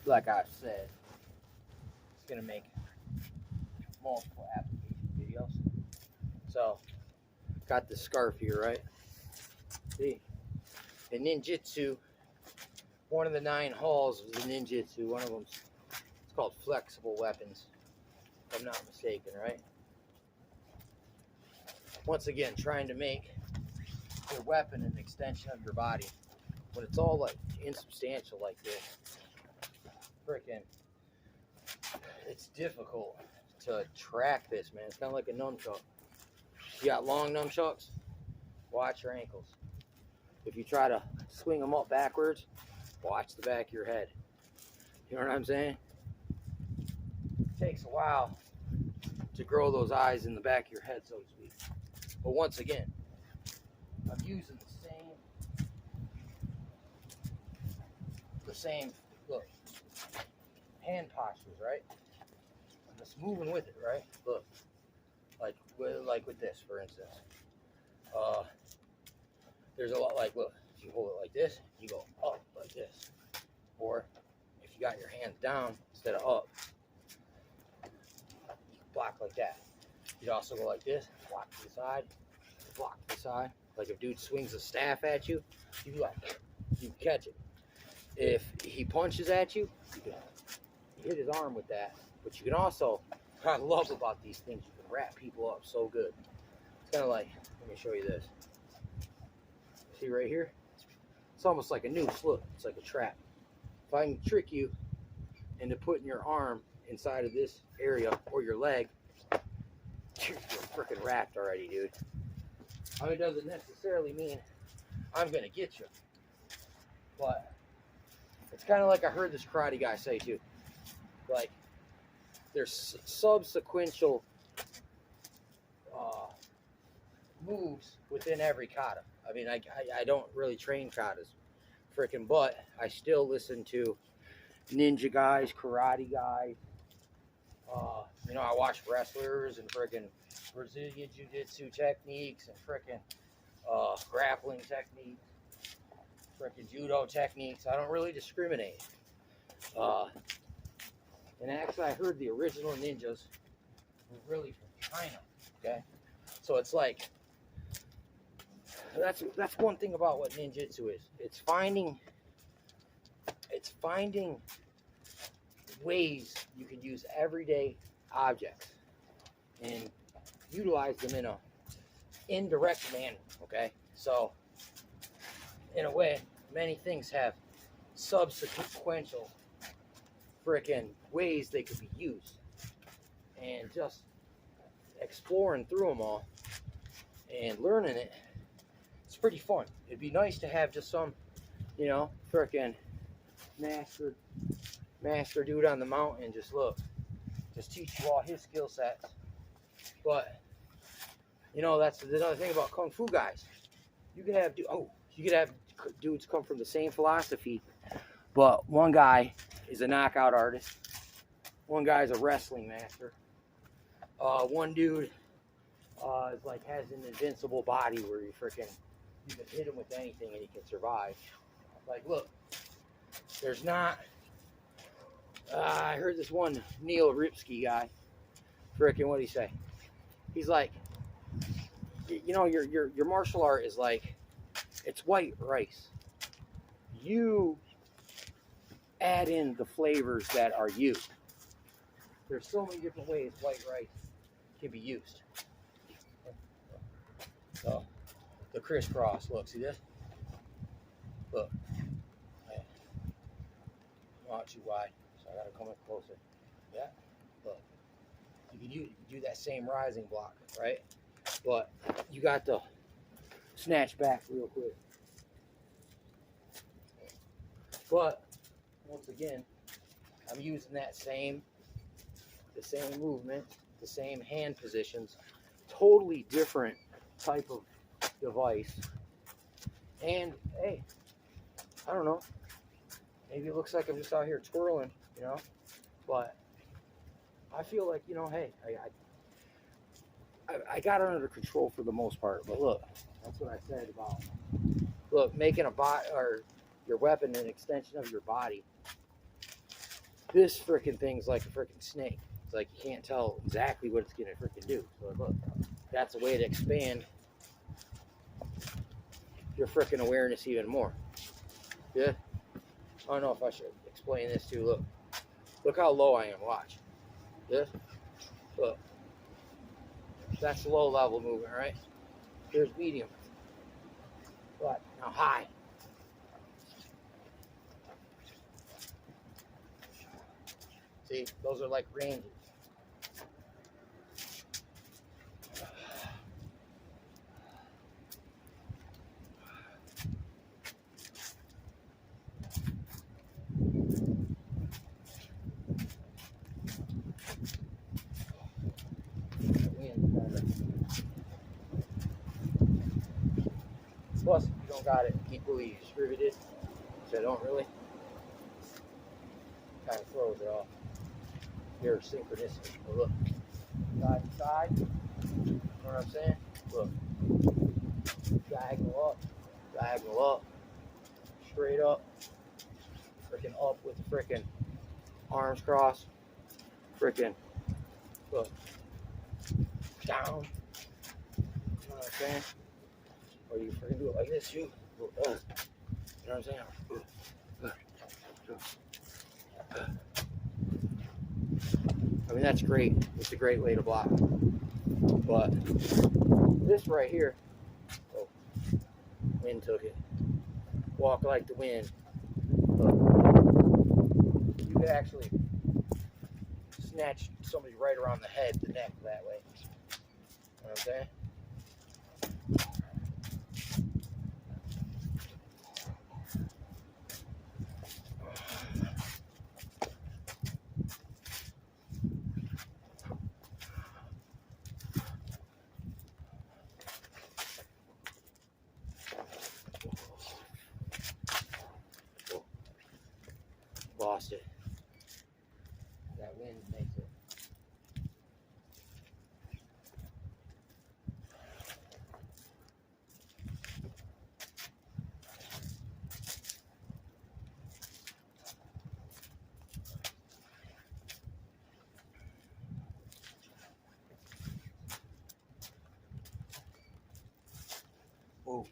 like I said, it's gonna make multiple application videos. So, got the scarf here, right? See, in ninjutsu, one of the 9 halls of the ninjutsu, one of them, it's called flexible weapons, if I'm not mistaken, right? Once again, trying to make your weapon an extension of your body. When it's all like insubstantial like this, freaking, it's difficult to track this, man. It's kind of like a nunchuck. You got long nunchucks, watch your ankles. If you try to swing them up backwards, watch the back of your head. You know what I'm saying? It takes a while to grow those eyes in the back of your head, so to speak. But once again, I'm using the same look, hand postures, right? I'm just moving with it, right? Look, like with this, for instance. There's a lot, like, look, if you hold it like this, you go up like this. Or if you got your hands down instead of up, you block like that. You'd also go like this, block to the side, block to the side. Like if dude swings a staff at you, you catch it. If he punches at you, you hit his arm with that. But you can also, what I love about these things, you can wrap people up so good. It's kind of like, let me show you this. See right here? It's almost like a noose. Look, it's like a trap. If I can trick you into putting your arm inside of this area or your leg, you're freaking wrapped already, dude. I mean, it doesn't necessarily mean I'm going to get you. But it's kind of like I heard this karate guy say too. Like, there's subsequential moves within every kata. I mean, I don't really train katas, freaking, but I still listen to ninja guys, karate guys. You know, I watch wrestlers and freaking Brazilian jiu-jitsu techniques and freaking grappling techniques, freaking judo techniques. I don't really discriminate. And actually, I heard the original ninjas were really from China. Okay, so it's like that's one thing about what ninjutsu is. It's finding ways you can use everyday objects and utilize them in a indirect manner. Okay, so in a way, many things have subsequential freaking ways they could be used, and just exploring through them all and learning it, it's pretty fun. It'd be nice to have just some, you know, freaking master dude on the mountain, just teach you all his skill sets. But you know, that's another thing about kung fu guys. You could have dudes come from the same philosophy, but one guy is a knockout artist, one guy's a wrestling master, one dude is like has an invincible body where you can hit him with anything and he can survive. Like, look, there's not. I heard this one Neil Ripsky guy. Frickin', what'd he say? He's like, you know, your martial art is like, it's white rice. You add in the flavors that are you. There's so many different ways white rice can be used. So, the crisscross. Look, see this? Look. Not too wide, so I gotta come in closer. Yeah, look. You can do that same rising block, right? But you got to snatch back real quick. But once again, I'm using the same movement, the same hand positions, totally different type of device. And hey, I don't know. Maybe it looks like I'm just out here twirling, you know, but I feel like, you know, hey, I got it under control for the most part. But look, that's what I said about, look, making a bot or your weapon an extension of your body. This freaking thing's like a freaking snake. It's like you can't tell exactly what it's gonna freaking do. So look, that's a way to expand your freaking awareness even more. Yeah. I don't know if I should explain this to you. Look how low I am. Watch. This. Look. That's low level movement, right? Here's medium. But now high. See, those are like ranges. Plus, if you don't got it equally distributed, which I don't really, kind of throws it off. Your synchronicity. But look, side to side. You know what I'm saying? Look, diagonal up, straight up, freaking up with the freaking arms crossed, freaking look down. You know what I'm saying? Or you freaking do it like this, you. You know what I'm saying? I mean, that's great. It's a great way to block. But this right here, oh, wind took it. Walk like the wind. You could actually snatch somebody right around the head, the neck that way. You know what I'm saying? Lost it. That wind makes it. Oh.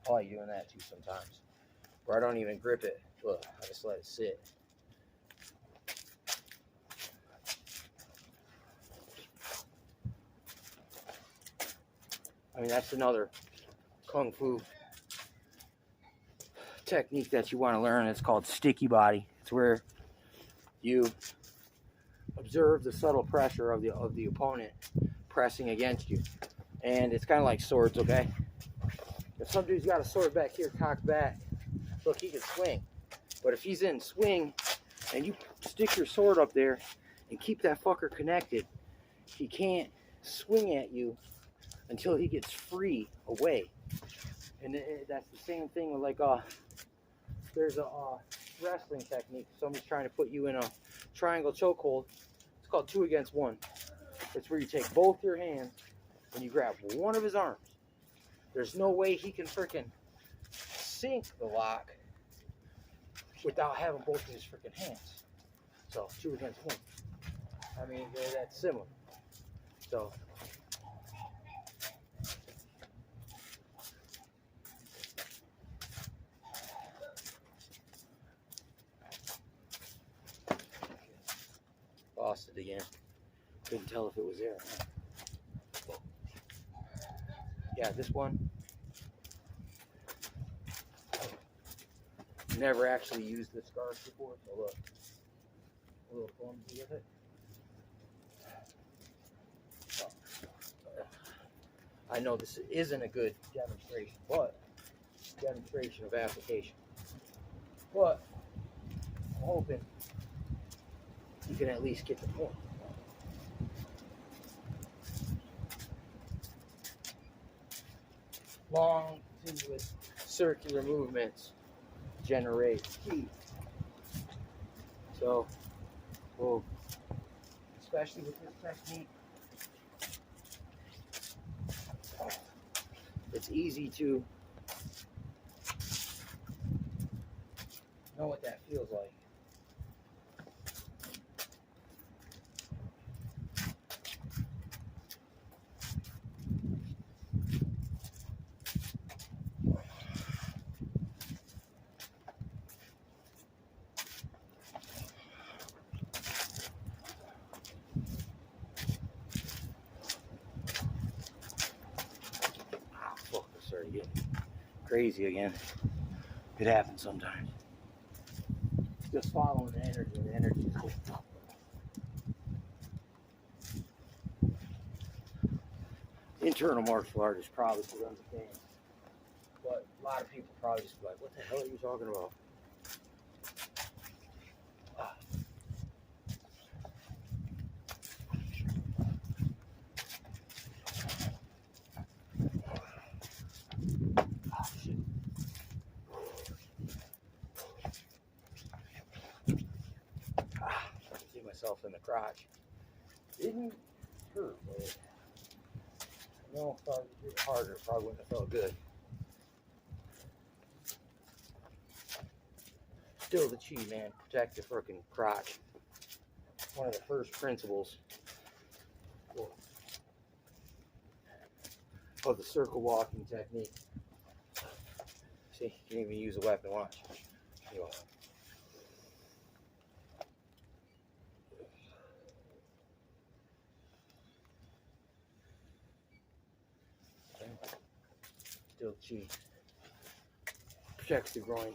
I like doing that too sometimes. Where I don't even grip it. Look, I just let it sit. I mean, that's another kung fu technique that you want to learn. It's called sticky body. It's where you observe the subtle pressure of the opponent pressing against you. And it's kind of like swords, okay? If some dude's got a sword back here cocked back, look, he can swing. But if he's in swing and you stick your sword up there and keep that fucker connected, he can't swing at you until he gets free away. And that's the same thing with like there's a wrestling technique. Somebody's trying to put you in a triangle chokehold. It's called 2 against 1. It's where you take both your hands and you grab one of his arms. There's no way he can freaking sink the lock without having both of his freaking hands. So 2 against 1. I mean, that's similar. So lost it again. Couldn't tell if it was there. Yeah, this one. Never actually used this scarf before, so look. A little clumsy with it. I know this isn't a good demonstration, but demonstration of application. But I'm hoping you can at least get the point. Long, continuous, circular movements generate heat. So, well, especially with this technique, it's easy to know what that feels like. Fuck, I started getting crazy again. It happens sometimes. Just following the energy, and the energy is cool. Internal martial art is probably to understand, but a lot of people probably just be like, what the hell are you talking about? See myself in the crotch. Didn't hurt, but I know if I did it harder, it probably wouldn't have felt good. Still the chi, man. Protect the freaking crotch. One of the first principles of the circle walking technique. See, you can even use a weapon. Watch. You know. Still chi. Protects the groin.